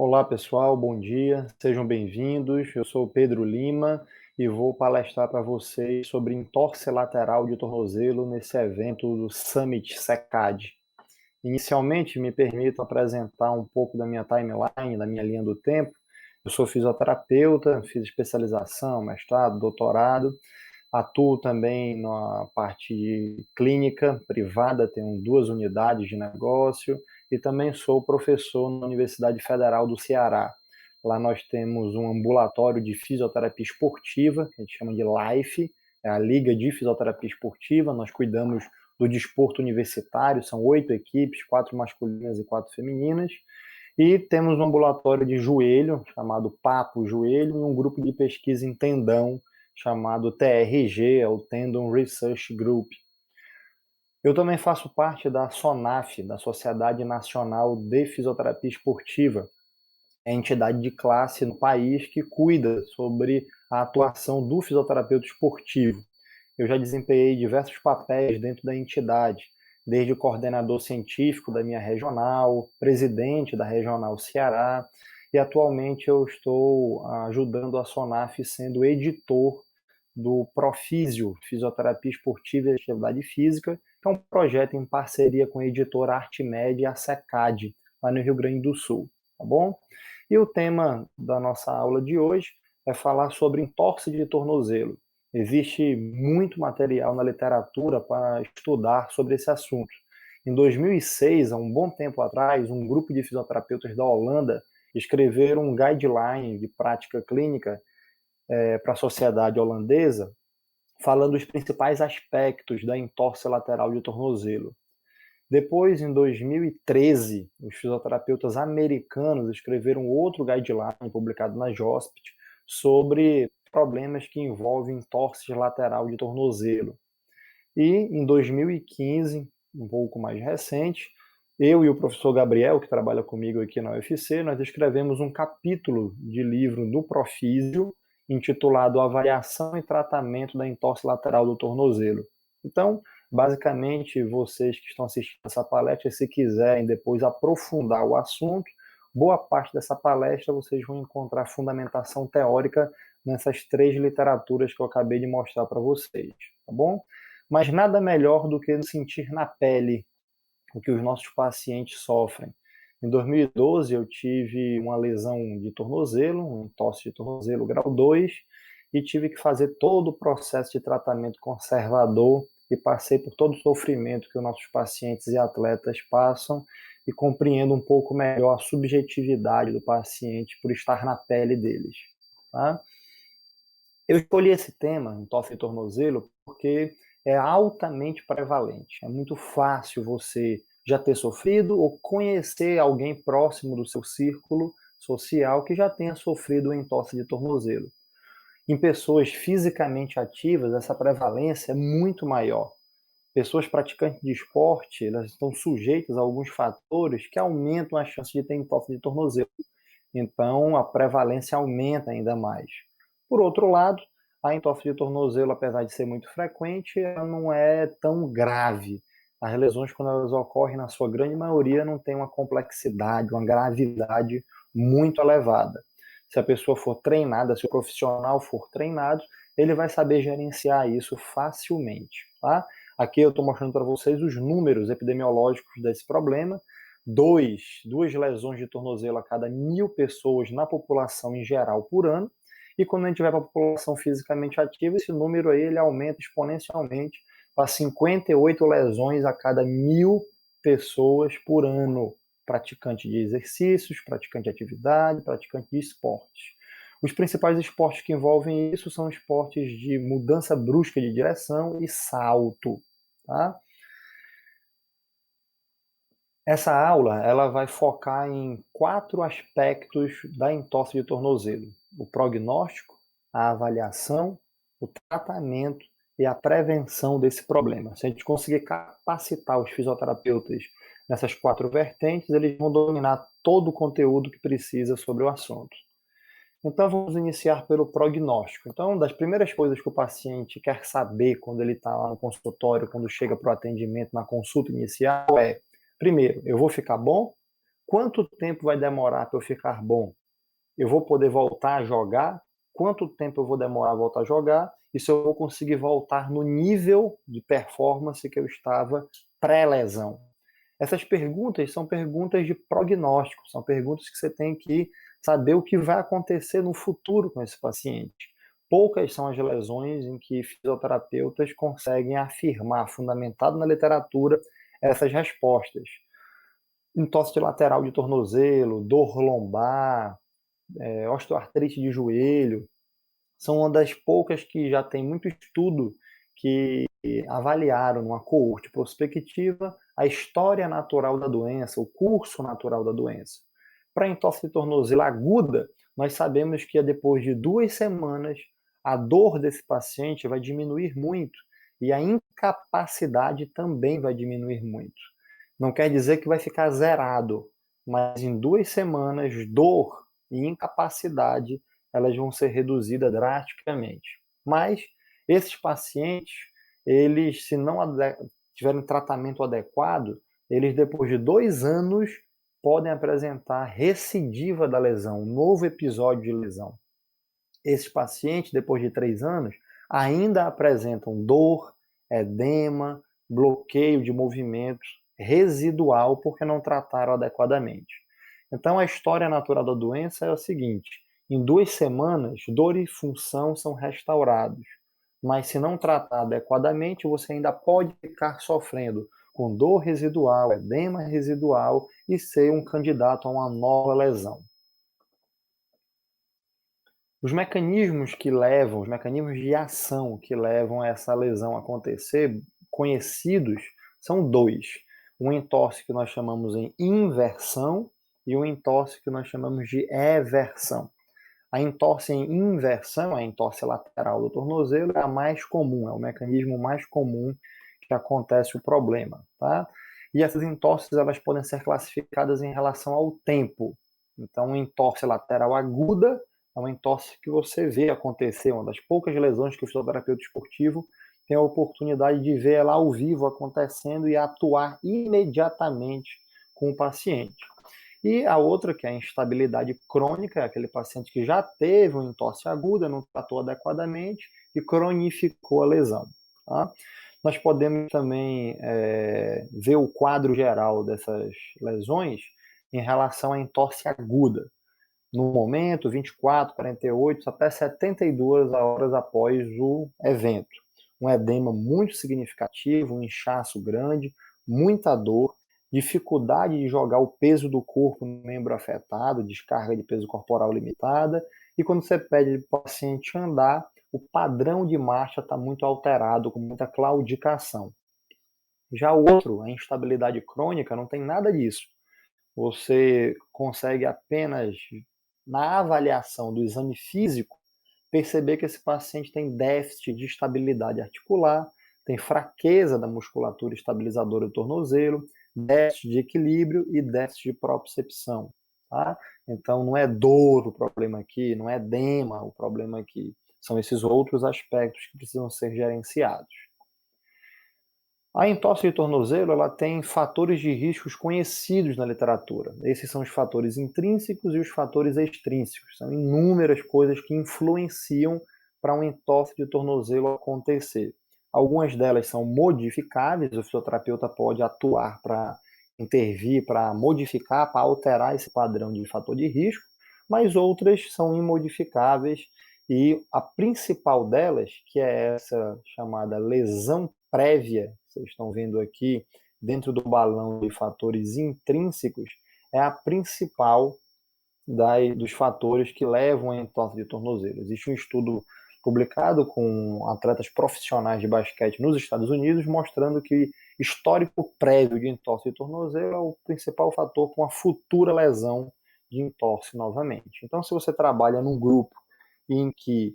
Olá pessoal, bom dia, sejam bem-vindos. Eu sou o Pedro Lima e vou palestrar para vocês sobre entorse lateral de tornozelo nesse evento do Summit SECAD. Inicialmente, me permito apresentar um pouco da minha timeline, da minha linha do tempo. Eu sou fisioterapeuta, fiz especialização, mestrado, doutorado, atuo também na parte de clínica privada, tenho 2 unidades de negócio e também sou professor na Universidade Federal do Ceará. Lá nós temos um ambulatório de fisioterapia esportiva, que a gente chama de LIFE, é a Liga de Fisioterapia Esportiva. Nós cuidamos do desporto universitário, são 8 equipes, 4 masculinas e 4 femininas. E temos um ambulatório de joelho, chamado Papo Joelho, e um grupo de pesquisa em tendão, chamado TRG, é o Tendon Research Group. Eu também faço parte da SONAF, da Sociedade Nacional de Fisioterapia Esportiva, é a entidade de classe no país que cuida sobre a atuação do fisioterapeuta esportivo. Eu já desempenhei diversos papéis dentro da entidade, desde coordenador científico da minha regional, presidente da regional Ceará, e atualmente eu estou ajudando a SONAF sendo editor do Profísio, Fisioterapia Esportiva e Atividade Física, que é um projeto em parceria com a editora Artimed e a SECAD, lá no Rio Grande do Sul, tá bom? E o tema da nossa aula de hoje é falar sobre entorse de tornozelo. Existe muito material na literatura para estudar sobre esse assunto. Em 2006, há um bom tempo atrás, um grupo de fisioterapeutas da Holanda escreveram um guideline de prática clínica para a sociedade holandesa, falando os principais aspectos da entorse lateral de tornozelo. Depois, em 2013, os fisioterapeutas americanos escreveram outro guideline publicado na JOSPT sobre problemas que envolvem entorse lateral de tornozelo. E em 2015, um pouco mais recente, eu e o professor Gabriel, que trabalha comigo aqui na UFC, nós escrevemos um capítulo de livro do Profísio intitulado Avaliação e Tratamento da Entorse Lateral do Tornozelo. Então, basicamente, vocês que estão assistindo essa palestra, se quiserem depois aprofundar o assunto, boa parte dessa palestra vocês vão encontrar fundamentação teórica nessas 3 literaturas que eu acabei de mostrar para vocês, tá bom? Mas nada melhor do que sentir na pele o que os nossos pacientes sofrem. Em 2012, eu tive uma lesão de tornozelo, um entorse de tornozelo grau 2, e tive que fazer todo o processo de tratamento conservador e passei por todo o sofrimento que os nossos pacientes e atletas passam e compreendo um pouco melhor a subjetividade do paciente por estar na pele deles. Tá? Eu escolhi esse tema, entorse de tornozelo, porque é altamente prevalente. É muito fácil você já ter sofrido ou conhecer alguém próximo do seu círculo social que já tenha sofrido entorse de tornozelo. Em pessoas fisicamente ativas, essa prevalência é muito maior. Pessoas praticantes de esporte, elas estão sujeitas a alguns fatores que aumentam a chance de ter entorse de tornozelo. Então, a prevalência aumenta ainda mais. Por outro lado, a entorse de tornozelo, apesar de ser muito frequente, ela não é tão grave. As lesões, quando elas ocorrem, na sua grande maioria, não tem uma complexidade, uma gravidade muito elevada. Se a pessoa for treinada, se o profissional for treinado, ele vai saber gerenciar isso facilmente. Tá? Aqui eu estou mostrando para vocês os números epidemiológicos desse problema. Duas lesões de tornozelo a cada 1.000 pessoas na população em geral por ano. E quando a gente vai para a população fisicamente ativa, esse número aí ele aumenta exponencialmente para 58 lesões a cada 1.000 pessoas por ano. Praticante de exercícios, praticante de atividade, praticante de esportes. Os principais esportes que envolvem isso são esportes de mudança brusca de direção e salto. Tá? Essa aula ela vai focar em 4 aspectos da entorse de tornozelo: o prognóstico, a avaliação, o tratamento e a prevenção desse problema. Se a gente conseguir capacitar os fisioterapeutas nessas 4 vertentes, eles vão dominar todo o conteúdo que precisa sobre o assunto. Então, vamos iniciar pelo prognóstico. Então, das primeiras coisas que o paciente quer saber quando ele está lá no consultório, quando chega para o atendimento na consulta inicial, é: primeiro, eu vou ficar bom? Quanto tempo vai demorar para eu ficar bom? Eu vou poder voltar a jogar? Quanto tempo eu vou demorar a voltar a jogar? E se eu vou conseguir voltar no nível de performance que eu estava pré-lesão? Essas perguntas são perguntas de prognóstico, são perguntas que você tem que saber o que vai acontecer no futuro com esse paciente. Poucas são as lesões em que fisioterapeutas conseguem afirmar, fundamentado na literatura, essas respostas. Entorse lateral de tornozelo, dor lombar, osteoartrite de joelho, são uma das poucas que já tem muito estudo que avaliaram numa coorte prospectiva a história natural da doença, o curso natural da doença. Para a entorse de tornozelo aguda, nós sabemos que depois de 2 semanas a dor desse paciente vai diminuir muito e a incapacidade também vai diminuir muito. Não quer dizer que vai ficar zerado, mas em 2 semanas, dor e incapacidade elas vão ser reduzidas drasticamente. Mas esses pacientes, eles, se não tiverem tratamento adequado, eles depois de 2 anos podem apresentar recidiva da lesão, um novo episódio de lesão. Esses pacientes, depois de 3 anos, ainda apresentam dor, edema, bloqueio de movimentos residual porque não trataram adequadamente. Então, a história natural da doença é o seguinte: em 2 semanas, dor e função são restaurados, mas se não tratar adequadamente, você ainda pode ficar sofrendo com dor residual, edema residual e ser um candidato a uma nova lesão. Os mecanismos de ação que levam a essa lesão a acontecer, conhecidos, são 2. Um entorse que nós chamamos em inversão e um entorse que nós chamamos de eversão. A entorse em inversão, a entorse lateral do tornozelo, é a mais comum, é o mecanismo mais comum que acontece o problema, tá? E essas entorses, elas podem ser classificadas em relação ao tempo. Então, entorse lateral aguda é uma entorse que você vê acontecer, uma das poucas lesões que o fisioterapeuta esportivo tem a oportunidade de ver ela ao vivo acontecendo e atuar imediatamente com o paciente. E a outra, que é a instabilidade crônica, é aquele paciente que já teve uma entorse aguda, não tratou adequadamente e cronificou a lesão. Tá? Nós podemos também ver o quadro geral dessas lesões em relação à entorse aguda. No momento, 24, 48, até 72 horas após o evento. Um edema muito significativo, um inchaço grande, muita dor, dificuldade de jogar o peso do corpo no membro afetado, descarga de peso corporal limitada, e quando você pede para o paciente andar, o padrão de marcha está muito alterado, com muita claudicação. Já o outro, a instabilidade crônica, não tem nada disso. Você consegue apenas, na avaliação do exame físico, perceber que esse paciente tem déficit de estabilidade articular, tem fraqueza da musculatura estabilizadora do tornozelo, déficit de equilíbrio e déficit de propriocepção. Tá? Então, não é dor o problema aqui, não é edema o problema aqui. São esses outros aspectos que precisam ser gerenciados. A entorse de tornozelo, ela tem fatores de riscos conhecidos na literatura. Esses são os fatores intrínsecos e os fatores extrínsecos. São inúmeras coisas que influenciam para um entorse de tornozelo acontecer. Algumas delas são modificáveis, o fisioterapeuta pode atuar para intervir, para modificar, para alterar esse padrão de fator de risco, mas outras são imodificáveis e a principal delas, que é essa chamada lesão prévia, vocês estão vendo aqui, dentro do balão de fatores intrínsecos, é a principal dos fatores que levam a entorse de tornozelo. Existe um estudo publicado com atletas profissionais de basquete nos Estados Unidos, mostrando que histórico prévio de entorse de tornozelo é o principal fator para uma futura lesão de entorse novamente. Então, se você trabalha num grupo em que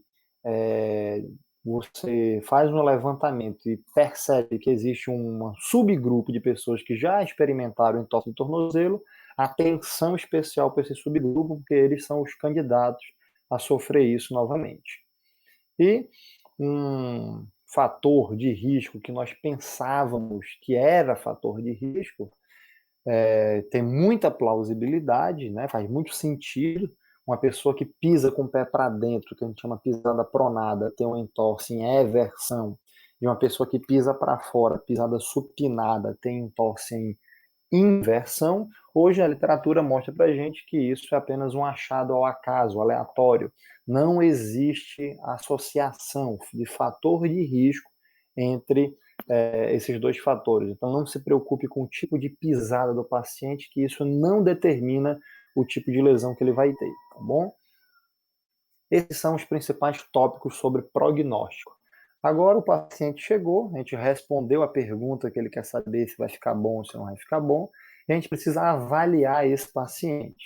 você faz um levantamento e percebe que existe um subgrupo de pessoas que já experimentaram entorse de tornozelo, atenção especial para esse subgrupo, porque eles são os candidatos a sofrer isso novamente. E um fator de risco que nós pensávamos que era fator de risco tem muita plausibilidade, né? Faz muito sentido. Uma pessoa que pisa com o pé para dentro, que a gente chama pisada pronada, tem uma entorse em eversão, e uma pessoa que pisa para fora, pisada supinada, tem entorse em inversão. Hoje a literatura mostra para a gente que isso é apenas um achado ao acaso, aleatório. Não existe associação de fator de risco entre esses dois fatores. Então não se preocupe com o tipo de pisada do paciente, que isso não determina o tipo de lesão que ele vai ter, tá bom? Esses são os principais tópicos sobre prognóstico. Agora o paciente chegou, a gente respondeu a pergunta que ele quer saber se vai ficar bom ou se não vai ficar bom, e a gente precisa avaliar esse paciente.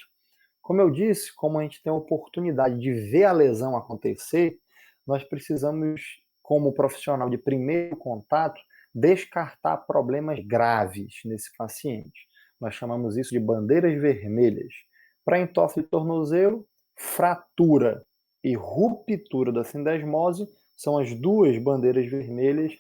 Como eu disse, como a gente tem a oportunidade de ver a lesão acontecer, nós precisamos, como profissional de primeiro contato, descartar problemas graves nesse paciente. Nós chamamos isso de bandeiras vermelhas. Para entorse de tornozelo, fratura e ruptura da sindesmose são as duas bandeiras vermelhas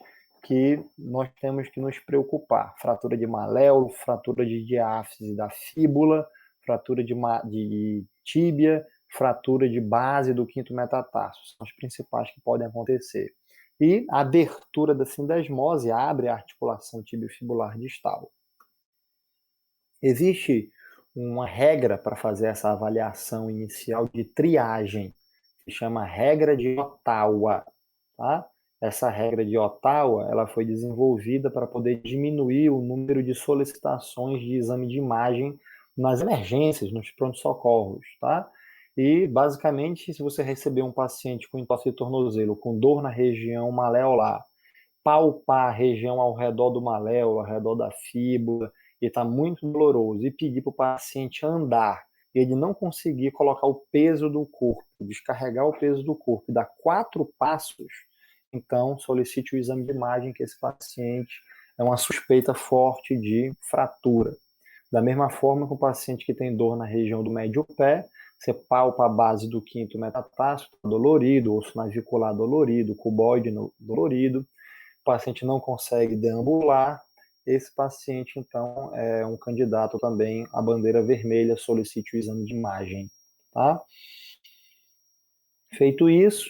que nós temos que nos preocupar. Fratura de maléolo, fratura de diáfise da fíbula, fratura de tíbia, fratura de base do quinto metatarso. São as principais que podem acontecer. E a abertura da sindesmose abre a articulação tibiofibular distal. Existe uma regra para fazer essa avaliação inicial de triagem, que chama regra de Ottawa, tá? Essa regra de Ottawa, ela foi desenvolvida para poder diminuir o número de solicitações de exame de imagem nas emergências, nos pronto-socorros, tá? E, basicamente, se você receber um paciente com entorse de tornozelo, com dor na região maleolar, palpar a região ao redor do maléolo, ao redor da fíbula, e está muito doloroso, e pedir para o paciente andar, e ele não conseguir colocar o peso do corpo, descarregar o peso do corpo, e dar 4 passos, então solicite o exame de imagem, que esse paciente é uma suspeita forte de fratura. Da mesma forma que o paciente que tem dor na região do médio pé, você palpa a base do quinto metatarso, dolorido, osso navicular dolorido, cuboide dolorido, o paciente não consegue deambular, esse paciente, então, é um candidato também à bandeira vermelha, solicite o exame de imagem, tá? Feito isso,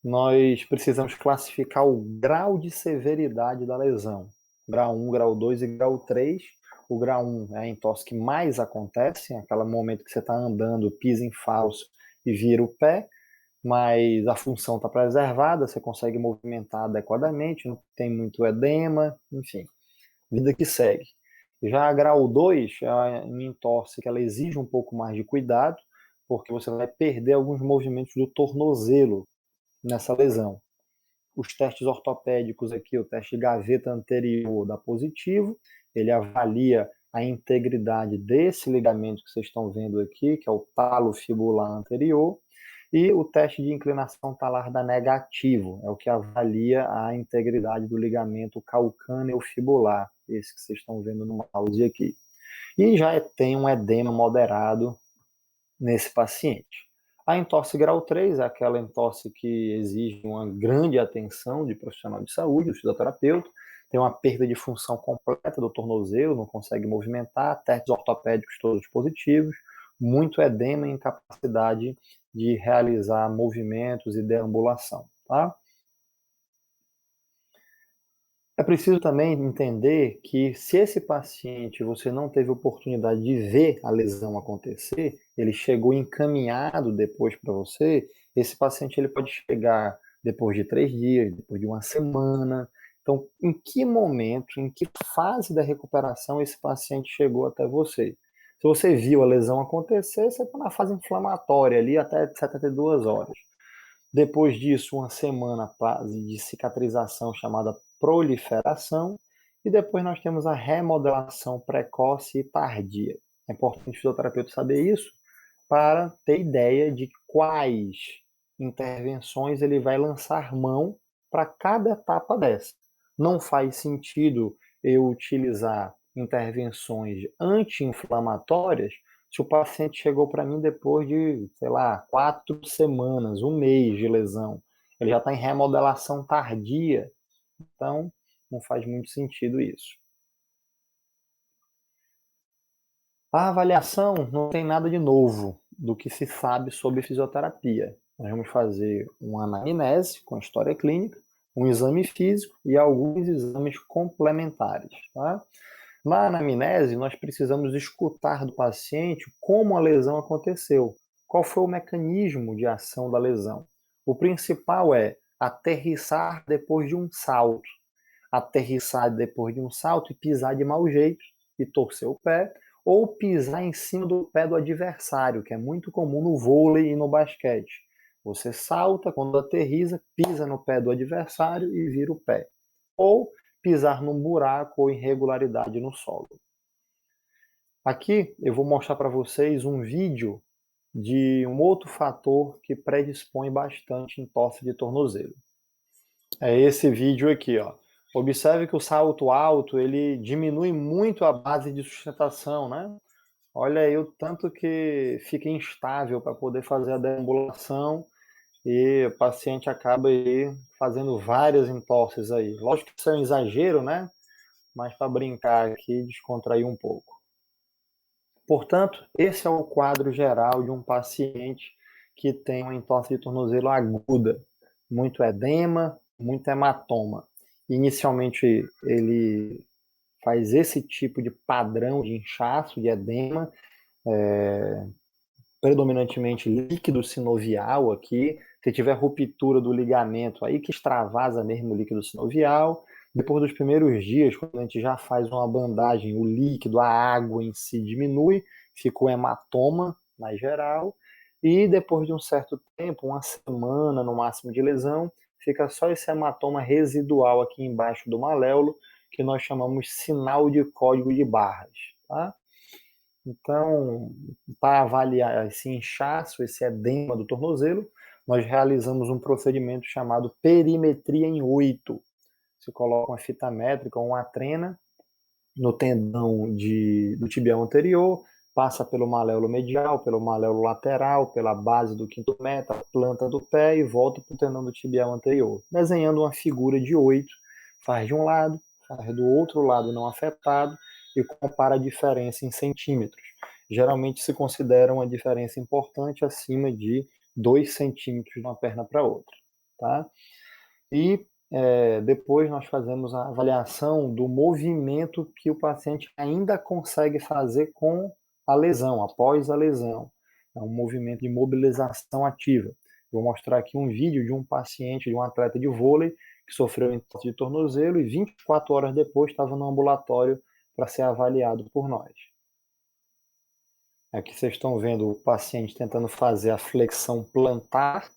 nós precisamos classificar o grau de severidade da lesão. Grau 1, grau 2 e grau 3. O grau 1 é a entorse que mais acontece, aquele momento que você está andando, pisa em falso e vira o pé, mas a função está preservada, você consegue movimentar adequadamente, não tem muito edema, enfim, vida que segue. Já a grau 2 é uma entorse que ela exige um pouco mais de cuidado, porque você vai perder alguns movimentos do tornozelo nessa lesão. Os testes ortopédicos aqui, o teste de gaveta anterior dá positivo, ele avalia a integridade desse ligamento que vocês estão vendo aqui, que é o talo fibular anterior, e o teste de inclinação talar dá negativo, é o que avalia a integridade do ligamento calcâneo fibular, esse que vocês estão vendo no mouse aqui. E já tem um edema moderado nesse paciente. A entorse grau 3 é aquela entorse que exige uma grande atenção de profissional de saúde, do fisioterapeuta, tem uma perda de função completa do tornozelo, não consegue movimentar, testes ortopédicos todos positivos, muito edema e incapacidade de realizar movimentos e deambulação, tá? É preciso também entender que se esse paciente você não teve oportunidade de ver a lesão acontecer, ele chegou encaminhado depois para você, esse paciente ele pode chegar depois de 3 dias, depois de uma semana. Então, em que momento, em que fase da recuperação esse paciente chegou até você? Se você viu a lesão acontecer, você está na fase inflamatória ali até 72 horas. Depois disso, uma semana de cicatrização chamada proliferação, e depois nós temos a remodelação precoce e tardia. É importante o fisioterapeuta saber isso para ter ideia de quais intervenções ele vai lançar mão para cada etapa dessa. Não faz sentido eu utilizar intervenções anti-inflamatórias se o paciente chegou para mim depois de, sei lá, 4 semanas, um mês de lesão. Ele já está em remodelação tardia, então não faz muito sentido isso. A avaliação não tem nada de novo do que se sabe sobre fisioterapia. Nós vamos fazer uma anamnese com história clínica, um exame físico e alguns exames complementares. Tá? Na anamnese, nós precisamos escutar do paciente como a lesão aconteceu, qual foi o mecanismo de ação da lesão. O principal é aterrissar depois de um salto. Aterrissar depois de um salto e pisar de mau jeito e torcer o pé, ou pisar em cima do pé do adversário, que é muito comum no vôlei e no basquete. Você salta, quando aterrissa, pisa no pé do adversário e vira o pé. Ou pisar num buraco ou irregularidade no solo. Aqui eu vou mostrar para vocês um vídeo de um outro fator que predispõe bastante em torse de tornozelo. É esse vídeo aqui, ó. Observe que o salto alto, ele diminui muito a base de sustentação, né? Olha aí o tanto que fica instável para poder fazer a deambulação e o paciente acaba aí fazendo várias entorses aí. Lógico que isso é um exagero, né? Mas para brincar aqui, descontrair um pouco. Portanto, esse é o quadro geral de um paciente que tem uma entorse de tornozelo aguda. Muito edema, muito hematoma. Inicialmente, ele faz esse tipo de padrão de inchaço, de edema, predominantemente líquido sinovial aqui. Se tiver ruptura do ligamento, aí que extravasa mesmo o líquido sinovial. Depois dos primeiros dias, quando a gente já faz uma bandagem, o líquido, a água em si diminui, fica o hematoma na geral. E depois de um certo tempo, uma semana no máximo de lesão, fica só esse hematoma residual aqui embaixo do maléolo, que nós chamamos sinal de código de barras. Tá? Então, para avaliar esse inchaço, esse edema do tornozelo, nós realizamos um procedimento chamado perimetria em 8. Você coloca uma fita métrica ou uma trena no tendão do tibial anterior, passa pelo maléolo medial, pelo maléolo lateral, pela base do quinto metro, a planta do pé e volta para o tendão do tibial anterior. Desenhando uma figura de 8, faz de um lado, faz do outro lado não afetado e compara a diferença em centímetros. Geralmente se considera uma diferença importante acima de 2 centímetros de uma perna para outra. Tá? E depois nós fazemos a avaliação do movimento que o paciente ainda consegue fazer com a lesão, após a lesão. É um movimento de mobilização ativa. Vou mostrar aqui um vídeo de um paciente, de um atleta de vôlei, que sofreu entorse de tornozelo e 24 horas depois estava no ambulatório para ser avaliado por nós. Aqui vocês estão vendo o paciente tentando fazer a flexão plantar.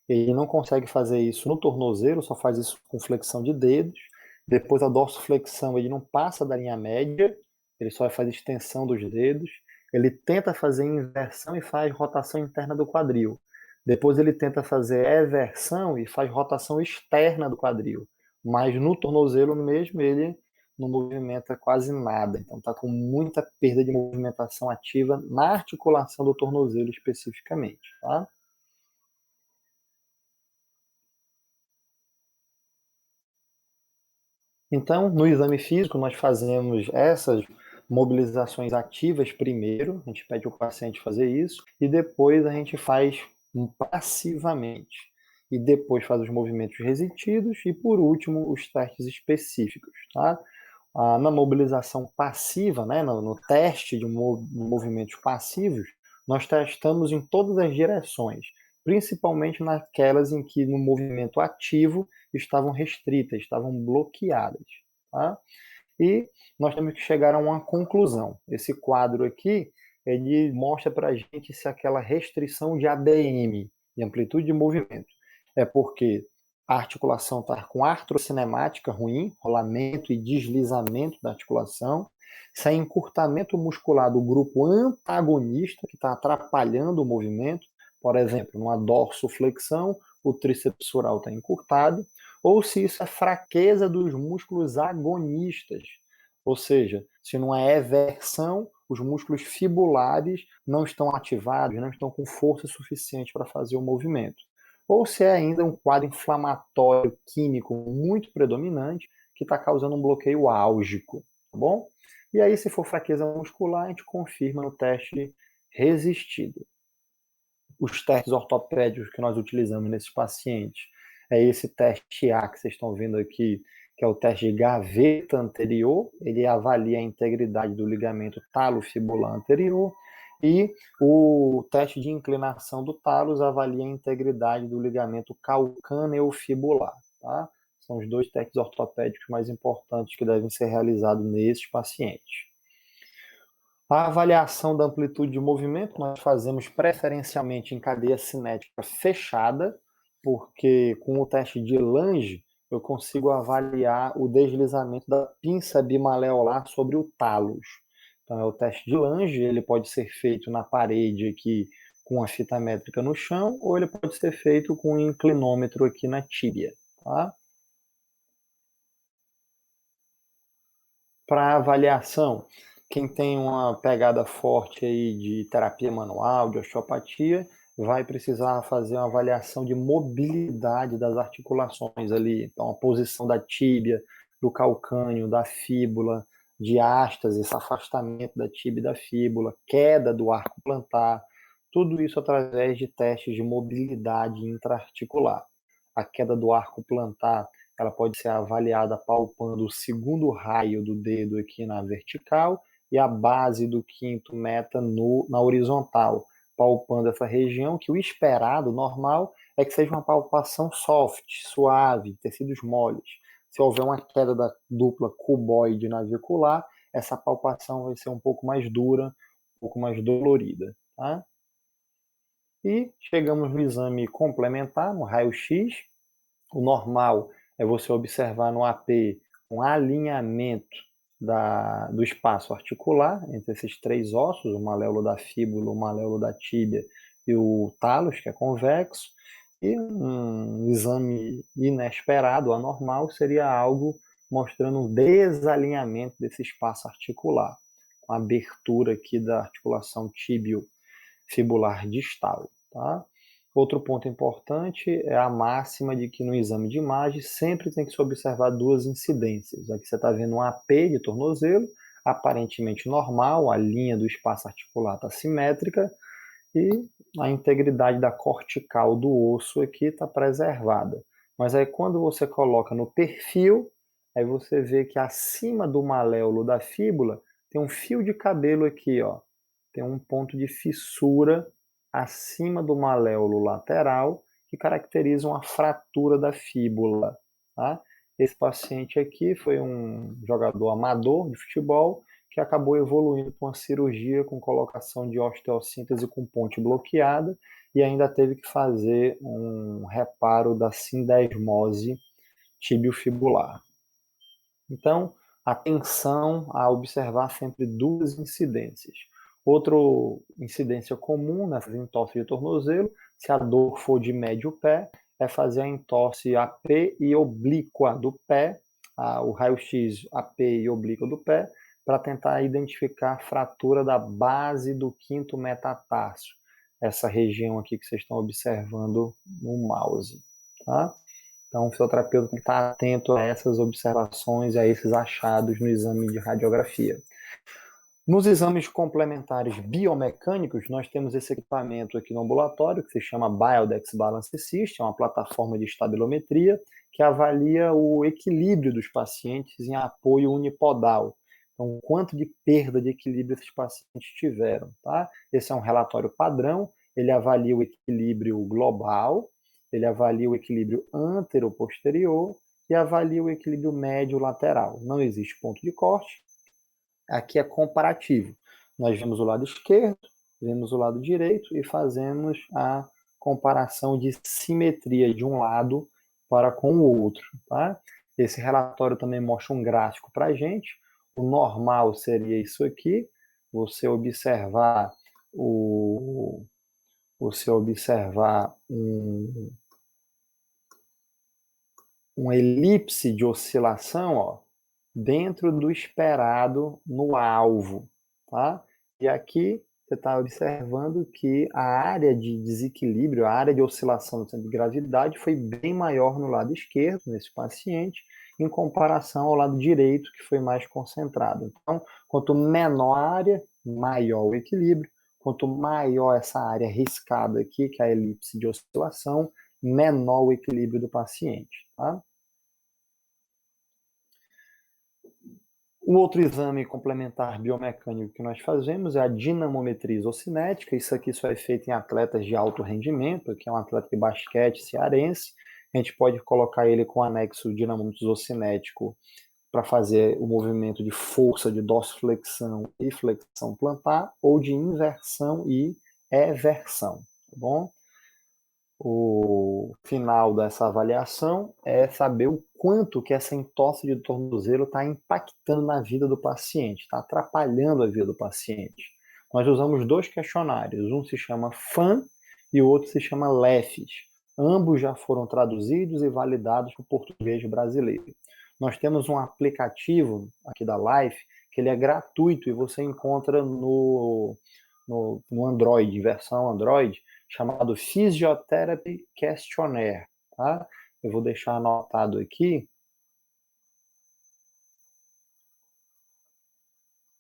Ele não consegue fazer isso no tornozelo, só faz isso com flexão de dedos. Depois a dorsiflexão, ele não passa da linha média, ele só faz extensão dos dedos. Ele tenta fazer inversão e faz rotação interna do quadril. Depois ele tenta fazer eversão e faz rotação externa do quadril. Mas no tornozelo mesmo, ele não movimenta quase nada. Então está com muita perda de movimentação ativa na articulação do tornozelo especificamente. Tá? Então, no exame físico, nós fazemos essas mobilizações ativas primeiro, a gente pede ao paciente fazer isso, e depois a gente faz passivamente. E depois faz os movimentos resistidos e, por último, os testes específicos. Tá? Na mobilização passiva, né, no teste de movimentos passivos, nós testamos em todas as direções, principalmente naquelas em que no movimento ativo estavam restritas, estavam bloqueadas. Tá? E nós temos que chegar a uma conclusão. Esse quadro aqui, ele mostra para a gente se aquela restrição de ADM, de amplitude de movimento, é porque a articulação está com artrocinemática ruim, rolamento e deslizamento da articulação, se é encurtamento muscular do grupo antagonista, que está atrapalhando o movimento, por exemplo, numa dorsoflexão, o tríceps sural está encurtado, ou se isso é fraqueza dos músculos agonistas, ou seja, se numa eversão, os músculos fibulares não estão ativados, não estão com força suficiente para fazer o movimento. Ou se é ainda um quadro inflamatório químico muito predominante que está causando um bloqueio álgico, tá bom? E aí, se for fraqueza muscular, a gente confirma no teste resistido. Os testes ortopédicos que nós utilizamos nesses pacientes é esse teste A que vocês estão vendo aqui, que é o teste de gaveta anterior, ele avalia a integridade do ligamento talofibular anterior, e o teste de inclinação do talos avalia a integridade do ligamento calcaneofibular, tá? São os dois testes ortopédicos mais importantes que devem ser realizados nesses pacientes. A avaliação da amplitude de movimento nós fazemos preferencialmente em cadeia cinética fechada, porque com o teste de Lange eu consigo avaliar o deslizamento da pinça bimaleolar sobre o talos. Então é o teste de Lange, ele pode ser feito na parede aqui com a fita métrica no chão, ou ele pode ser feito com um inclinômetro aqui na tíbia, tá? Para avaliação, quem tem uma pegada forte aí de terapia manual, de osteopatia, vai precisar fazer uma avaliação de mobilidade das articulações ali. Então, a posição da tíbia, do calcâneo, da fíbula, diástase, esse afastamento da tíbia e da fíbula, queda do arco plantar, tudo isso através de testes de mobilidade intraarticular. A queda do arco plantar ela pode ser avaliada palpando o segundo raio do dedo aqui na vertical e a base do quinto meta na horizontal, palpando essa região que o esperado, normal, é que seja uma palpação soft, suave, tecidos moles. Se houver uma queda da dupla cuboide navicular, essa palpação vai ser um pouco mais dura, um pouco mais dolorida, tá? E chegamos no exame complementar, no raio-x. O normal é você observar no AP um alinhamento do espaço articular entre esses três ossos, o maléolo da fíbula, o maléolo da tíbia e o talos, que é convexo, e um exame inesperado, anormal, seria algo mostrando um desalinhamento desse espaço articular, com a abertura aqui da articulação tíbio-fibular distal, tá? Outro ponto importante é a máxima de que no exame de imagem sempre tem que se observar duas incidências. Aqui você está vendo um AP de tornozelo, aparentemente normal, a linha do espaço articular está simétrica e a integridade da cortical do osso aqui está preservada. Mas aí quando você coloca no perfil, aí você vê que acima do maléolo da fíbula tem um fio de cabelo aqui, ó. Tem um ponto de fissura acima do maléolo lateral que caracteriza uma fratura da fíbula, tá? Esse paciente aqui foi um jogador amador de futebol que acabou evoluindo para uma cirurgia com colocação de osteossíntese com ponte bloqueada e ainda teve que fazer um reparo da sindesmose tibiofibular. Então, atenção a observar sempre duas incidências. Outra incidência comum nessas entorses de tornozelo, se a dor for de médio pé, é fazer a entorse AP e oblíqua do pé, o raio-x AP e oblíqua do pé, para tentar identificar a fratura da base do quinto metatarso, essa região aqui que vocês estão observando no mouse, tá? Então, o fisioterapeuta tem que estar atento a essas observações, a esses achados no exame de radiografia. Nos exames complementares biomecânicos, nós temos esse equipamento aqui no ambulatório, que se chama Biodex Balance System, é uma plataforma de estabilometria que avalia o equilíbrio dos pacientes em apoio unipodal. Então, o quanto de perda de equilíbrio esses pacientes tiveram, tá? Esse é um relatório padrão, ele avalia o equilíbrio global, ele avalia o equilíbrio antero-posterior e avalia o equilíbrio médio-lateral. Não existe ponto de corte. Aqui é comparativo. Nós vemos o lado esquerdo, vemos o lado direito e fazemos a comparação de simetria de um lado para com o outro, tá? Esse relatório também mostra um gráfico para a gente. O normal seria isso aqui, você observar uma elipse de oscilação, ó, dentro do esperado no alvo, tá? E aqui você está observando que a área de desequilíbrio, a área de oscilação do centro de gravidade foi bem maior no lado esquerdo, nesse paciente, em comparação ao lado direito, que foi mais concentrado. Então, quanto menor a área, maior o equilíbrio. Quanto maior essa área riscada aqui, que é a elipse de oscilação, menor o equilíbrio do paciente. Tá? O outro exame complementar biomecânico que nós fazemos é a dinamometria isocinética. Isso aqui só é feito em atletas de alto rendimento, que é um atleta de basquete cearense. A gente pode colocar ele com anexo dinamômetro isocinético para fazer o movimento de força de dorsiflexão e flexão plantar, ou de inversão e eversão, tá bom? O final dessa avaliação é saber o quanto que essa entorse de tornozelo está impactando na vida do paciente, está atrapalhando a vida do paciente. Nós usamos dois questionários, um se chama FAN e o outro se chama LEFES. Ambos já foram traduzidos e validados para o português brasileiro. Nós temos um aplicativo aqui da Life que ele é gratuito e você encontra no Android, versão Android, chamado Physiotherapy Questionnaire. Tá? Eu vou deixar anotado aqui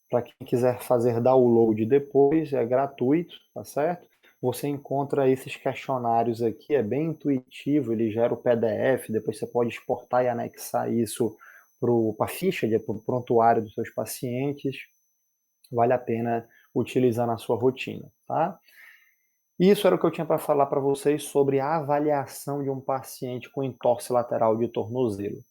para quem quiser fazer download depois, é gratuito, tá certo? Você encontra esses questionários aqui, é bem intuitivo, ele gera o PDF, depois você pode exportar e anexar isso para a ficha, para o prontuário dos seus pacientes. Vale a pena utilizar na sua rotina, tá? Isso era o que eu tinha para falar para vocês sobre a avaliação de um paciente com entorse lateral de tornozelo.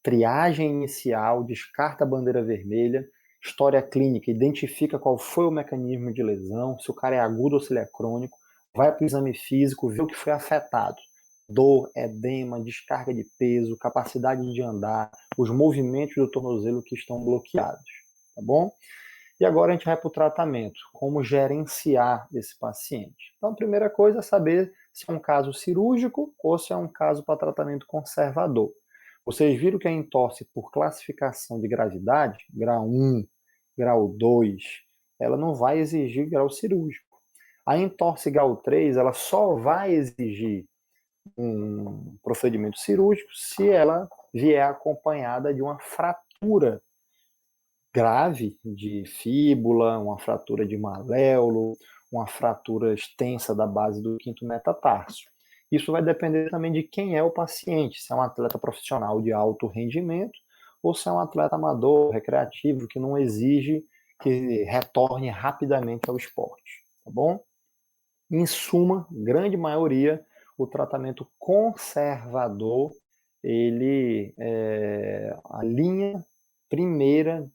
Triagem inicial, descarta a bandeira vermelha, história clínica, identifica qual foi o mecanismo de lesão, se o cara é agudo ou se ele é crônico, vai para o exame físico, vê o que foi afetado. Dor, edema, descarga de peso, capacidade de andar, os movimentos do tornozelo que estão bloqueados, tá bom? E agora a gente vai para o tratamento, como gerenciar esse paciente. Então, a primeira coisa é saber se é um caso cirúrgico ou se é um caso para tratamento conservador. Vocês viram que a entorse por classificação de gravidade, grau 1, grau 2, ela não vai exigir grau cirúrgico. A entorse grau 3, ela só vai exigir um procedimento cirúrgico se ela vier acompanhada de uma fratura grave de fíbula, uma fratura de maléolo, uma fratura extensa da base do quinto metatarso. Isso vai depender também de quem é o paciente, se é um atleta profissional de alto rendimento ou se é um atleta amador, recreativo, que não exige que retorne rapidamente ao esporte, tá bom? Em suma, grande maioria, o tratamento conservador, ele é a linha primeira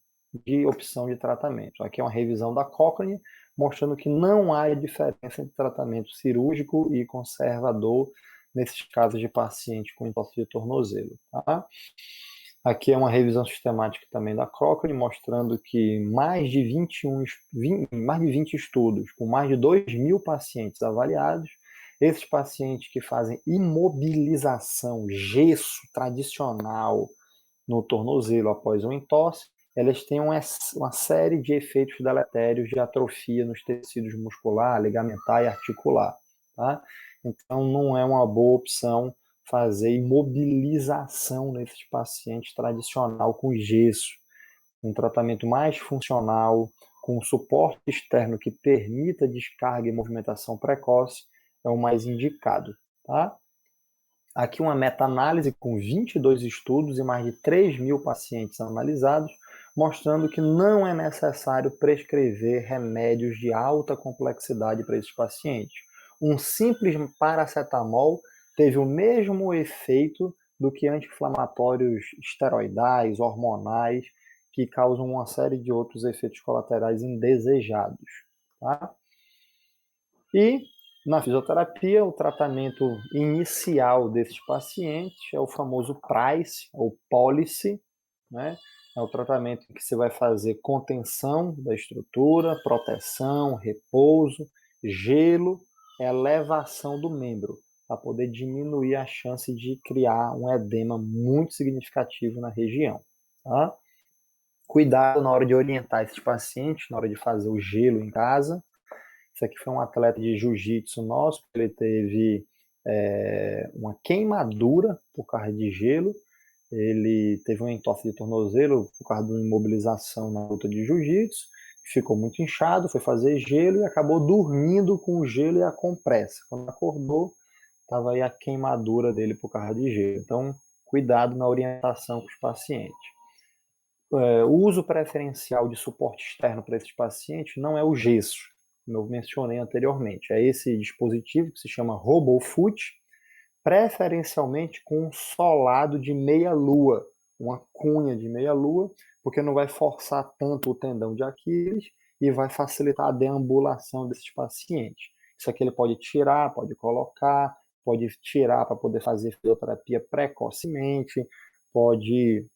de opção de tratamento. Aqui é uma revisão da Cochrane, mostrando que não há diferença entre tratamento cirúrgico e conservador nesses casos de paciente com entorse de tornozelo. Tá? Aqui é uma revisão sistemática também da Cochrane, mostrando que mais de 20 estudos, com mais de 2.000 pacientes avaliados, esses pacientes que fazem imobilização, gesso tradicional no tornozelo após um entorse, elas têm uma série de efeitos deletérios de atrofia nos tecidos muscular, ligamentar e articular. Tá? Então, não é uma boa opção fazer imobilização nesses pacientes tradicional com gesso. Um tratamento mais funcional, com suporte externo que permita descarga e movimentação precoce, é o mais indicado. Tá? Aqui uma meta-análise com 22 estudos e mais de 3.000 pacientes analisados, mostrando que não é necessário prescrever remédios de alta complexidade para esses pacientes. Um simples paracetamol teve o mesmo efeito do que anti-inflamatórios esteroidais, hormonais, que causam uma série de outros efeitos colaterais indesejados. Tá? E na fisioterapia, o tratamento inicial desses pacientes é o famoso PRICE, ou POLICE, né? É o tratamento em que você vai fazer contenção da estrutura, proteção, repouso, gelo, elevação do membro, para poder diminuir a chance de criar um edema muito significativo na região. Tá? Cuidado na hora de orientar esses pacientes, na hora de fazer o gelo em casa. Esse aqui foi um atleta de jiu-jitsu nosso, ele teve uma queimadura por causa de gelo, Ele teve uma entorse de tornozelo por causa de uma imobilização na luta de jiu-jitsu, ficou muito inchado, foi fazer gelo e acabou dormindo com o gelo e a compressa. Quando acordou, estava aí a queimadura dele por causa de gelo. Então, cuidado na orientação com os pacientes. O uso preferencial de suporte externo para esses pacientes não é o gesso, como eu mencionei anteriormente. É esse dispositivo que se chama RoboFoot, preferencialmente com um solado de meia-lua, uma cunha de meia-lua, porque não vai forçar tanto o tendão de Aquiles e vai facilitar a deambulação desses pacientes. Isso aqui ele pode tirar, pode colocar, pode tirar para poder fazer fisioterapia precocemente, pode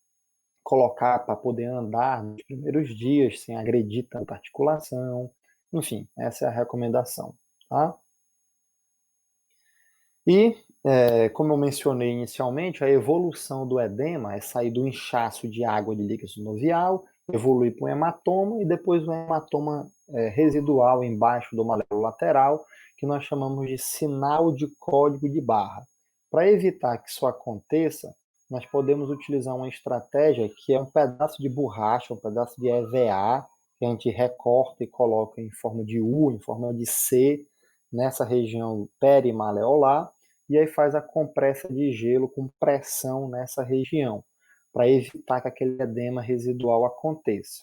colocar para poder andar nos primeiros dias sem agredir tanta articulação. Enfim, essa é a recomendação. Tá? E, como eu mencionei inicialmente, a evolução do edema é sair do inchaço de água de líquido sinovial, evoluir para um hematoma e depois um hematoma residual embaixo do maléolo lateral, que nós chamamos de sinal de código de barra. Para evitar que isso aconteça, nós podemos utilizar uma estratégia que é um pedaço de borracha, um pedaço de EVA, que a gente recorta e coloca em forma de U, em forma de C, nessa região perimaleolar, e aí faz a compressa de gelo com pressão nessa região, para evitar que aquele edema residual aconteça.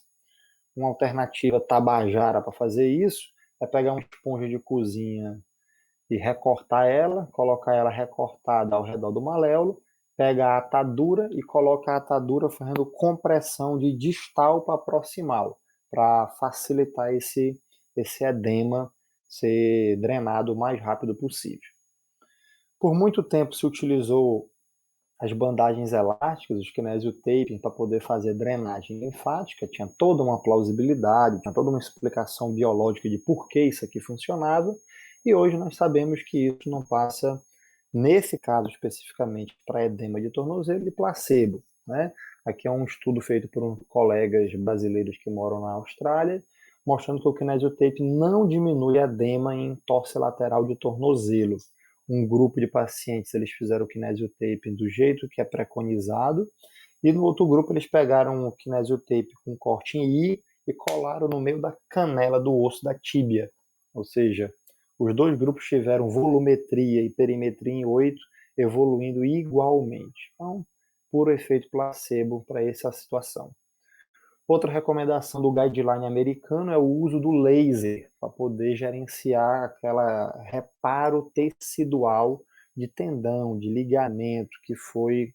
Uma alternativa tabajara para fazer isso é pegar uma esponja de cozinha e recortar ela, colocar ela recortada ao redor do maléolo, pega a atadura e coloca a atadura fazendo compressão de distal para proximal, para facilitar esse edema ser drenado o mais rápido possível. Por muito tempo se utilizou as bandagens elásticas, os kinesiotaping, para poder fazer drenagem linfática, tinha toda uma plausibilidade, tinha toda uma explicação biológica de por que isso aqui funcionava, e hoje nós sabemos que isso não passa, nesse caso especificamente, para edema de tornozelo, de placebo. Né? Aqui é um estudo feito por colegas brasileiros que moram na Austrália, mostrando que o kinesiotaping não diminui edema em entorse lateral de tornozelo. Um grupo de pacientes eles fizeram o kinesiotaping do jeito que é preconizado, e no outro grupo eles pegaram o kinesiotaping com corte em I e colaram no meio da canela do osso da tíbia. Ou seja, os dois grupos tiveram volumetria e perimetria em 8, evoluindo igualmente. Então, puro efeito placebo para essa situação. Outra recomendação do guideline americano é o uso do laser para poder gerenciar aquela reparo tecidual de tendão, de ligamento que foi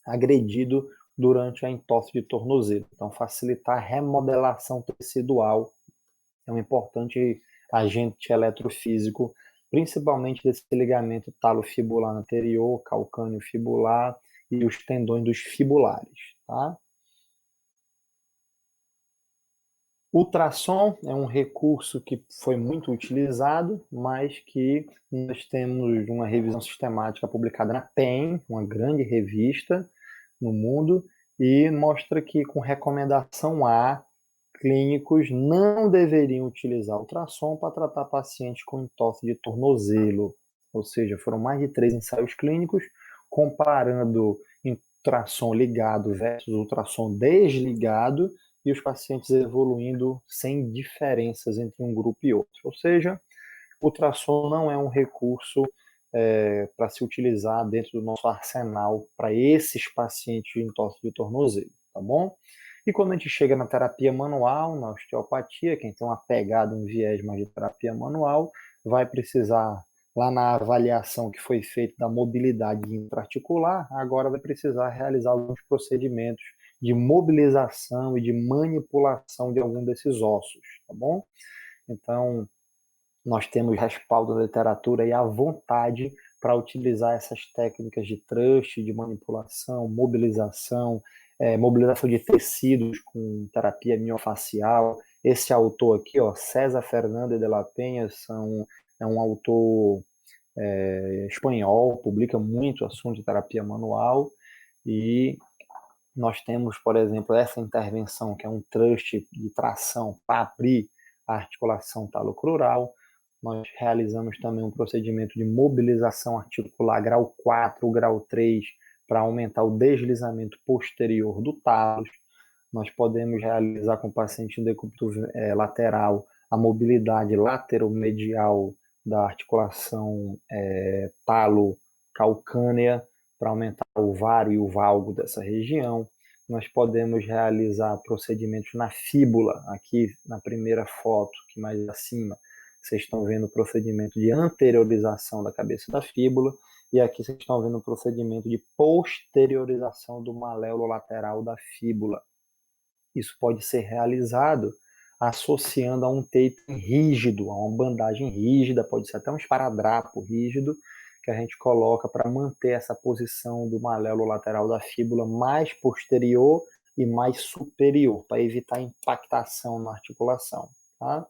agredido durante a entorse de tornozelo. Então, facilitar a remodelação tecidual é um importante agente eletrofísico, principalmente desse ligamento talofibular anterior, calcâneo fibular e os tendões dos fibulares. Tá? Ultrassom é um recurso que foi muito utilizado, mas que nós temos uma revisão sistemática publicada na PEN, uma grande revista no mundo, e mostra que com recomendação A, clínicos não deveriam utilizar ultrassom para tratar pacientes com entorse de tornozelo. Ou seja, foram mais de 3 ensaios clínicos comparando ultrassom ligado versus ultrassom desligado, e os pacientes evoluindo sem diferenças entre um grupo e outro. Ou seja, o ultrassom não é um recurso para se utilizar dentro do nosso arsenal para esses pacientes de entorse de tornozelo, tá bom? E quando a gente chega na terapia manual, na osteopatia, quem tem uma pegada, um viés mais de terapia manual, vai precisar, lá na avaliação que foi feita da mobilidade intraarticular, agora vai precisar realizar alguns procedimentos de mobilização e de manipulação de algum desses ossos, tá bom? Então, nós temos respaldo da literatura e a vontade para utilizar essas técnicas de thrust, de manipulação, mobilização, mobilização de tecidos com terapia miofacial. Esse autor aqui, ó, César Fernández de la Peña, é um autor espanhol, publica muito assunto de terapia manual, e nós temos, por exemplo, essa intervenção, que é um thrust de tração para abrir a articulação talocrural. Nós realizamos também um procedimento de mobilização articular grau 4, grau 3, para aumentar o deslizamento posterior do talos. Nós podemos realizar com o paciente em decúbito lateral a mobilidade lateromedial da articulação talo-calcânea para aumentar o vário e o valgo dessa região. Nós podemos realizar procedimentos na fíbula, aqui na primeira foto, que mais acima, vocês estão vendo o procedimento de anteriorização da cabeça da fíbula, e aqui vocês estão vendo o procedimento de posteriorização do maléolo lateral da fíbula. Isso pode ser realizado associando a um tape rígido, a uma bandagem rígida, pode ser até um esparadrapo rígido, que a gente coloca para manter essa posição do maléolo lateral da fíbula mais posterior e mais superior, para evitar impactação na articulação. Tá?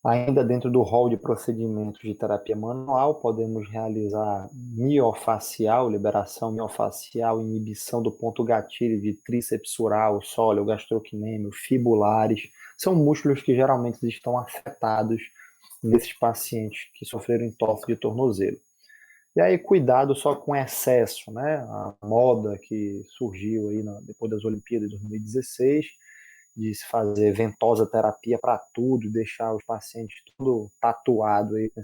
Ainda dentro do rol de procedimentos de terapia manual, podemos realizar miofacial, liberação miofacial, inibição do ponto gatilho de tríceps sural, sóleo, gastrocnêmio, fibulares. São músculos que geralmente estão afetados nesses pacientes que sofreram entorse de tornozelo. E aí, cuidado só com excesso, né? A moda que surgiu aí depois das Olimpíadas de 2016, de se fazer ventosa terapia para tudo, deixar os pacientes tudo tatuado aí com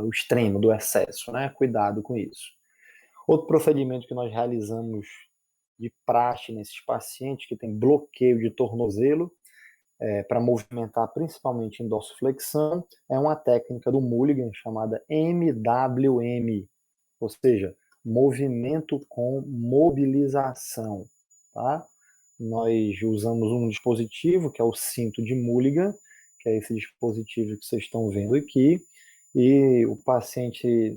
o extremo do excesso, né? Cuidado com isso. Outro procedimento que nós realizamos de praxe nesses pacientes que tem bloqueio de tornozelo, para movimentar principalmente em dorsiflexão, é uma técnica do Mulligan chamada MWM, ou seja, movimento com mobilização, tá? Nós usamos um dispositivo que é o cinto de Mulligan, que é esse dispositivo que vocês estão vendo aqui, e o paciente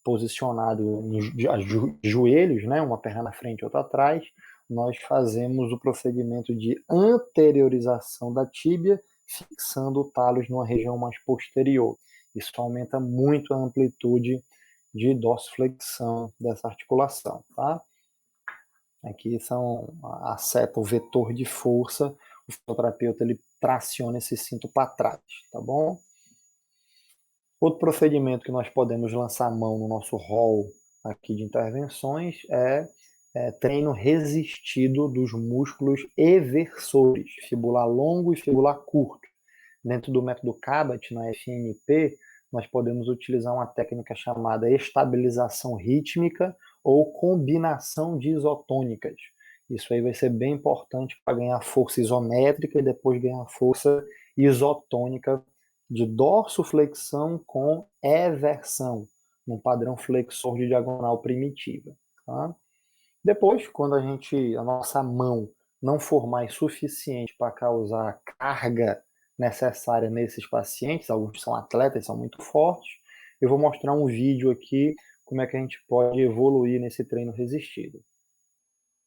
posicionado de joelhos, né, uma perna na frente e outra atrás, nós fazemos o procedimento de anteriorização da tíbia, fixando o talos numa região mais posterior. Isso aumenta muito a amplitude de dorsiflexão dessa articulação, tá? Aqui a seta, o vetor de força, o fisioterapeuta ele traciona esse cinto para trás, tá bom? Outro procedimento que nós podemos lançar a mão no nosso rol aqui de intervenções é treino resistido dos músculos eversores, fibular longo e fibular curto. Dentro do método Cabot, na FNP, nós podemos utilizar uma técnica chamada estabilização rítmica ou combinação de isotônicas. Isso aí vai ser bem importante para ganhar força isométrica e depois ganhar força isotônica de dorsoflexão com eversão, num padrão flexor de diagonal primitiva. Tá? Depois, quando a nossa mão não for mais suficiente para causar a carga necessária nesses pacientes, alguns são atletas, são muito fortes, eu vou mostrar um vídeo aqui como é que a gente pode evoluir nesse treino resistido.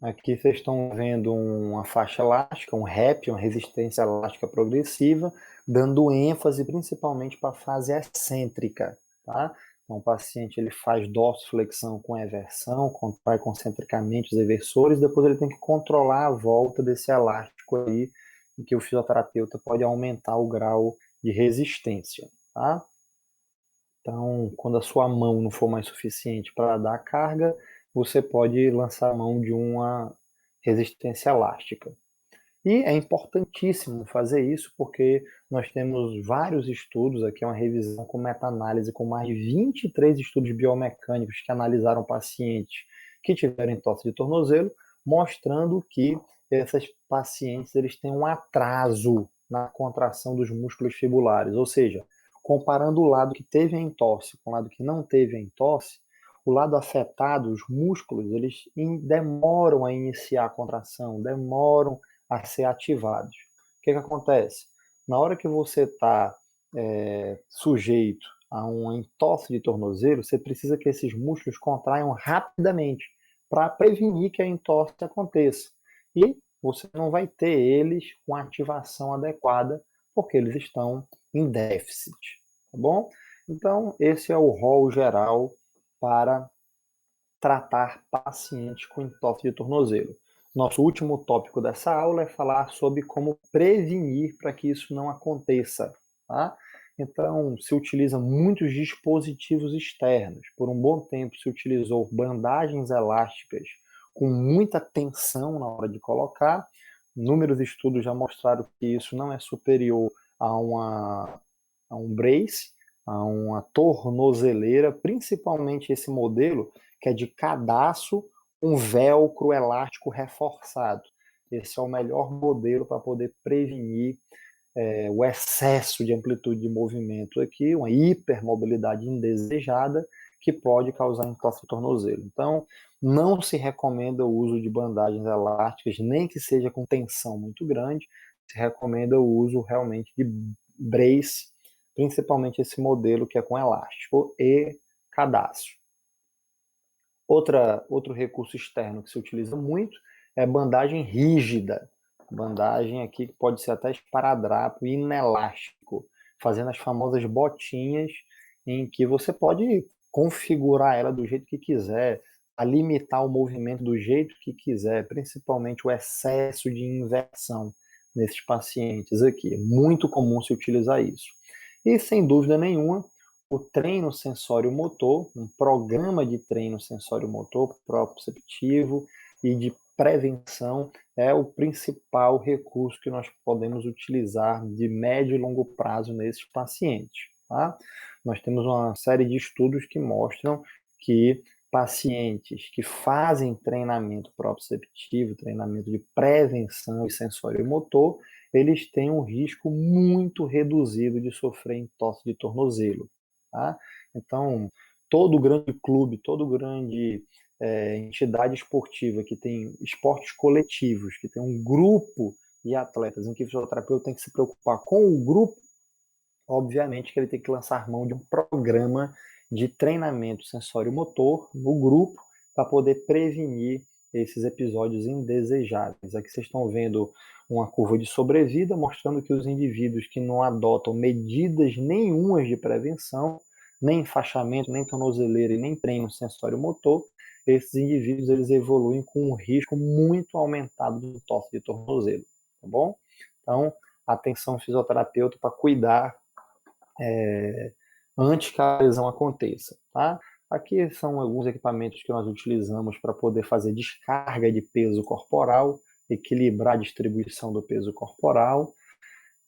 Aqui vocês estão vendo uma faixa elástica, um REP, uma resistência elástica progressiva, dando ênfase principalmente para a fase excêntrica, tá? Então, o paciente ele faz dorsiflexão com eversão, contrai concentricamente os eversores, depois ele tem que controlar a volta desse elástico aí, em que o fisioterapeuta pode aumentar o grau de resistência, tá? Então, quando a sua mão não for mais suficiente para dar carga, você pode lançar a mão de uma resistência elástica. E é importantíssimo fazer isso porque nós temos vários estudos, aqui é uma revisão com meta-análise com mais de 23 estudos biomecânicos que analisaram pacientes que tiveram entorse de tornozelo, mostrando que esses pacientes eles têm um atraso na contração dos músculos fibulares, ou seja, comparando o lado que teve a entorse com o lado que não teve a entorse, o lado afetado, os músculos, eles demoram a iniciar a contração, demoram a ser ativados. O que acontece? Na hora que você está sujeito a um entorse de tornozelo, você precisa que esses músculos contraiam rapidamente para prevenir que a entorse aconteça. E você não vai ter eles com a ativação adequada, porque eles estão em déficit, tá bom? Então, esse é o rol geral para tratar pacientes com entorse de tornozelo. Nosso último tópico dessa aula é falar sobre como prevenir para que isso não aconteça, tá? Então, se utiliza muitos dispositivos externos. Por um bom tempo se utilizou bandagens elásticas com muita tensão na hora de colocar. Inúmeros estudos já mostraram que isso não é superior a um brace, a uma tornozeleira, principalmente esse modelo que é de cadastro, um velcro elástico reforçado. Esse é o melhor modelo para poder prevenir o excesso de amplitude de movimento aqui, uma hipermobilidade indesejada que pode causar entorse do tornozelo. Então, não se recomenda o uso de bandagens elásticas, nem que seja com tensão muito grande. Se recomenda o uso realmente de brace, principalmente esse modelo que é com elástico e cadastro. Outro recurso externo que se utiliza muito é bandagem rígida. Bandagem aqui que pode ser até esparadrapo e inelástico, fazendo as famosas botinhas em que você pode configurar ela do jeito que quiser, a limitar o movimento do jeito que quiser, principalmente o excesso de inversão nesses pacientes aqui. É muito comum se utilizar isso. E, sem dúvida nenhuma, o treino sensório-motor, um programa de treino sensório-motor proprioceptivo e de prevenção é o principal recurso que nós podemos utilizar de médio e longo prazo nesses pacientes. Tá? Nós temos uma série de estudos que mostram que pacientes que fazem treinamento proprioceptivo, treinamento de prevenção e sensório-motor, eles têm um risco muito reduzido de sofrer entorse de tornozelo. Tá? Então, todo grande clube, todo grande entidade esportiva que tem esportes coletivos, que tem um grupo de atletas em que o fisioterapeuta tem que se preocupar com o grupo, obviamente que ele tem que lançar mão de um programa de treinamento sensório-motor no grupo para poder prevenir esses episódios indesejáveis. Aqui vocês estão vendo uma curva de sobrevida mostrando que os indivíduos que não adotam medidas nenhumas de prevenção, nem enfaixamento, nem tornozeleira e nem treino sensório-motor, esses indivíduos eles evoluem com um risco muito aumentado de entorse de tornozelo, tá bom? Então, atenção fisioterapeuta para cuidar antes que a lesão aconteça, tá? Aqui são alguns equipamentos que nós utilizamos para poder fazer descarga de peso corporal, equilibrar a distribuição do peso corporal.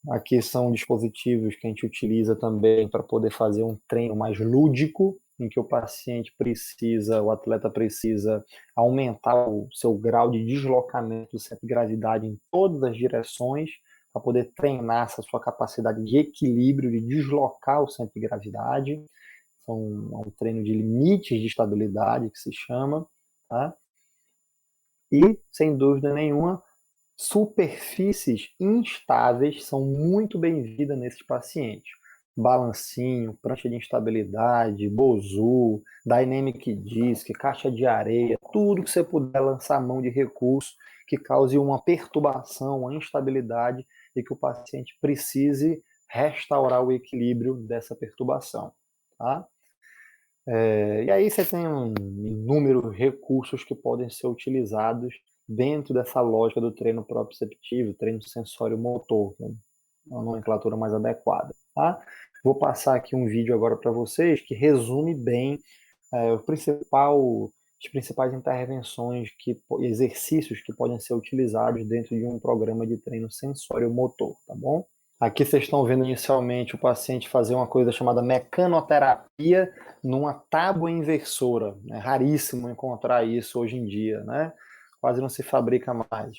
Aqui são dispositivos que a gente utiliza também para poder fazer um treino mais lúdico, em que o paciente precisa, o atleta precisa aumentar o seu grau de deslocamento do centro de gravidade em todas as direções, para poder treinar essa sua capacidade de equilíbrio, de deslocar o centro de gravidade. É um treino de limites de estabilidade, que se chama. Tá? E, sem dúvida nenhuma, superfícies instáveis são muito bem-vindas nesses pacientes. Balancinho, prancha de instabilidade, bozu, dynamic disc, caixa de areia, tudo que você puder lançar mão de recurso que cause uma perturbação, uma instabilidade e que o paciente precise restaurar o equilíbrio dessa perturbação. Tá? E aí você tem inúmeros recursos que podem ser utilizados dentro dessa lógica do treino proprioceptivo, treino sensório-motor, né? Uma nomenclatura mais adequada. Tá? Vou passar aqui um vídeo agora para vocês que resume bem as principais intervenções, exercícios que podem ser utilizados dentro de um programa de treino sensório-motor, tá bom? Aqui vocês estão vendo inicialmente o paciente fazer uma coisa chamada mecanoterapia numa tábua inversora. É raríssimo encontrar isso hoje em dia, né? Quase não se fabrica mais.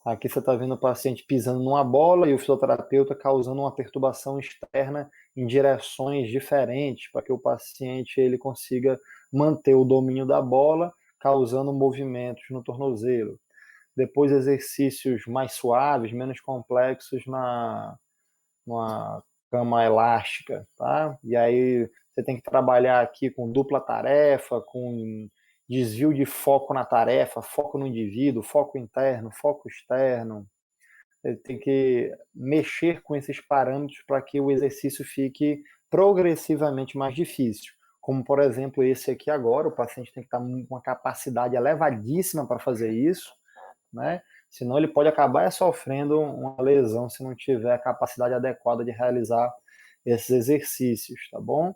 Aqui você está vendo o paciente pisando numa bola e o fisioterapeuta causando uma perturbação externa em direções diferentes para que o paciente ele consiga manter o domínio da bola, causando movimentos no tornozelo. Depois exercícios mais suaves, menos complexos numa cama elástica, tá? E aí você tem que trabalhar aqui com dupla tarefa, com desvio de foco na tarefa, foco no indivíduo, foco interno, foco externo. Ele tem que mexer com esses parâmetros para que o exercício fique progressivamente mais difícil. Como, por exemplo, esse aqui agora, o paciente tem que estar com uma capacidade elevadíssima para fazer isso, né? Senão ele pode acabar sofrendo uma lesão se não tiver a capacidade adequada de realizar esses exercícios, tá bom?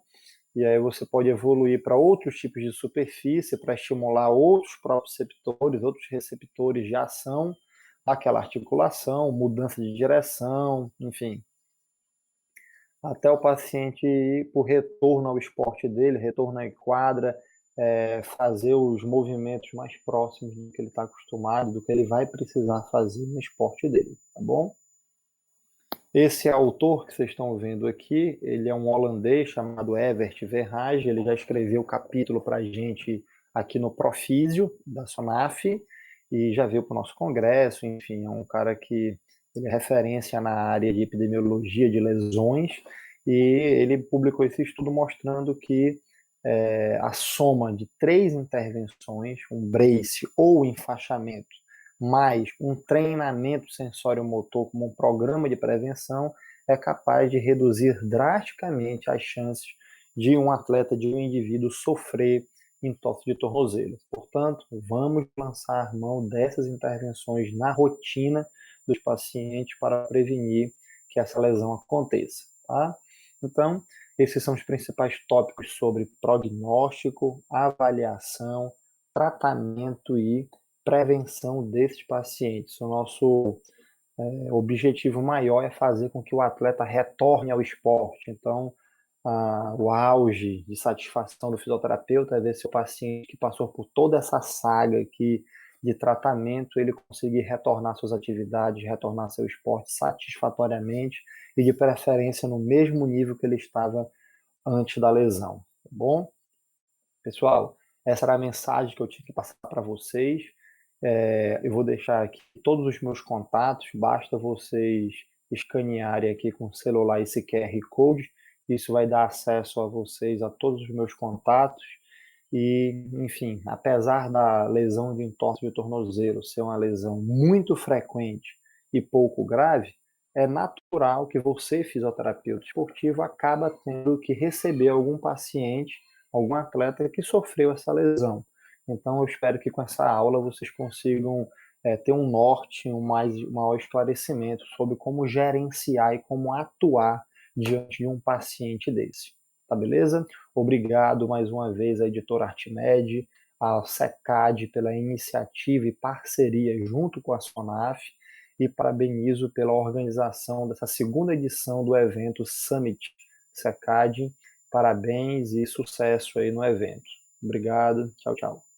E aí você pode evoluir para outros tipos de superfície para estimular outros proprioceptores, outros receptores de ação daquela articulação, mudança de direção, enfim, até o paciente ir para o retorno ao esporte dele, retorno à quadra, fazer os movimentos mais próximos do que ele está acostumado, do que ele vai precisar fazer no esporte dele, tá bom? Esse autor que vocês estão vendo aqui, ele é um holandês chamado Evert Verhaeghe, ele já escreveu capítulo para a gente aqui no Profísio, da SONAF, e já veio para o nosso congresso, enfim, é um cara que ele é referência na área de epidemiologia de lesões, e ele publicou esse estudo mostrando que a soma de 3 intervenções, um brace ou enfaixamento, mais um treinamento sensório-motor como um programa de prevenção, é capaz de reduzir drasticamente as chances de um atleta, de um indivíduo sofrer entorse de tornozelo. Portanto, vamos lançar mão dessas intervenções na rotina dos pacientes para prevenir que essa lesão aconteça, tá? Então, esses são os principais tópicos sobre prognóstico, avaliação, tratamento e prevenção desses pacientes. O nosso objetivo maior é fazer com que o atleta retorne ao esporte. Então, o auge de satisfação do fisioterapeuta é ver se o paciente que passou por toda essa saga aqui de tratamento, ele conseguir retornar suas atividades, retornar seu esporte satisfatoriamente e de preferência no mesmo nível que ele estava antes da lesão, tá bom? Pessoal, essa era a mensagem que eu tinha que passar para vocês. Eu vou deixar aqui todos os meus contatos, basta vocês escanearem aqui com o celular esse QR Code, isso vai dar acesso a vocês a todos os meus contatos. E, enfim, apesar da lesão de entorse de tornozelo ser uma lesão muito frequente e pouco grave, é natural que você, fisioterapeuta esportivo, acaba tendo que receber algum paciente, algum atleta que sofreu essa lesão. Então, eu espero que com essa aula vocês consigam ter um norte, um maior esclarecimento sobre como gerenciar e como atuar diante de um paciente desse. Tá beleza? Obrigado mais uma vez à editora Artimed, à SECAD pela iniciativa e parceria junto com a SONAF e parabenizo pela organização dessa segunda edição do evento Summit SECAD. Parabéns e sucesso aí no evento. Obrigado. Tchau, tchau.